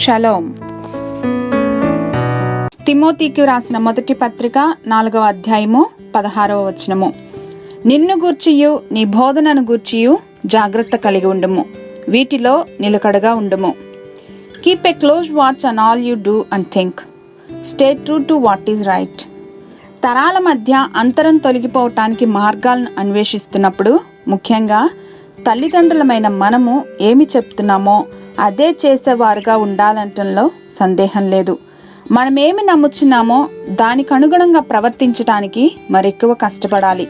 Shalom. తిమోతికి రాసిన మొదటి పత్రిక 4వ అధ్యాయము 16వ వచనము. నిన్ను గూర్చియు నీ బోధనను గూర్చియు జాగ్రత్త కలిగి ఉండుము, వీటిలో నిలకడగా ఉండుము. Keep a close watch on all you do and think. Stay true to what is right. తరాల మధ్య అంతరం తొలగిపోవటానికి మార్గాలను అన్వేషిస్తున్నప్పుడు ముఖ్యంగా తల్లిదండ్రులమైన మనము ఏమి చెప్తున్నామో అదే చేసేవారుగా ఉండాలంటంలో సందేహం లేదు. మనమేమి నమ్ముచున్నామో దానికి అనుగుణంగా ప్రవర్తించడానికి మరెక్కువ కష్టపడాలి.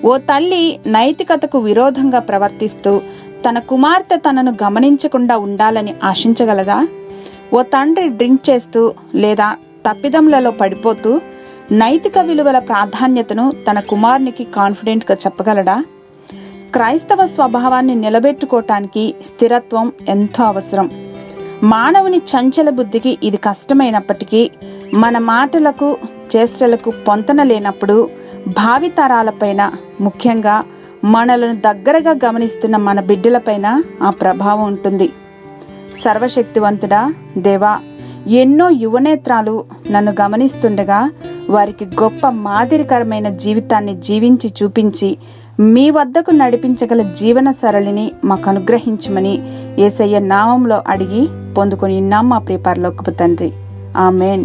ఓ తల్లి నైతికతకు విరోధంగా ప్రవర్తిస్తూ తన కుమార్తె తనను గమనించకుండా ఉండాలని ఆశించగలదా? ఓ తండ్రి డ్రింక్ చేస్తూ లేదా తప్పిదములలో పడిపోతూ నైతిక విలువల ప్రాధాన్యతను తన కుమారునికి కాన్ఫిడెంట్గా చెప్పగలడా? క్రైస్తవ స్వభావాన్ని నిలబెట్టుకోవటానికి స్థిరత్వం ఎంతో అవసరం. మానవుని చంచల బుద్ధికి ఇది కష్టమైనప్పటికీ మన మాటలకు చేష్టలకు పొంతన లేనప్పుడు భావితరాలపైన, ముఖ్యంగా మనలను దగ్గరగా గమనిస్తున్న మన బిడ్డలపైన ఆ ప్రభావం ఉంటుంది. సర్వశక్తివంతుడా దేవా, ఎన్నో యువనేత్రాలు నన్ను గమనిస్తుండగా వారికి గొప్ప మాదిరికరమైన జీవితాన్ని జీవించి చూపించి మీ వద్దకు నడిపించగల జీవన సరళిని మాకు అనుగ్రహించమని యేసయ్య నామంలో అడిగి పొందుకొని ఉన్నాం మా ప్రియ పరలోకపు తండ్రి. ఆమేన్.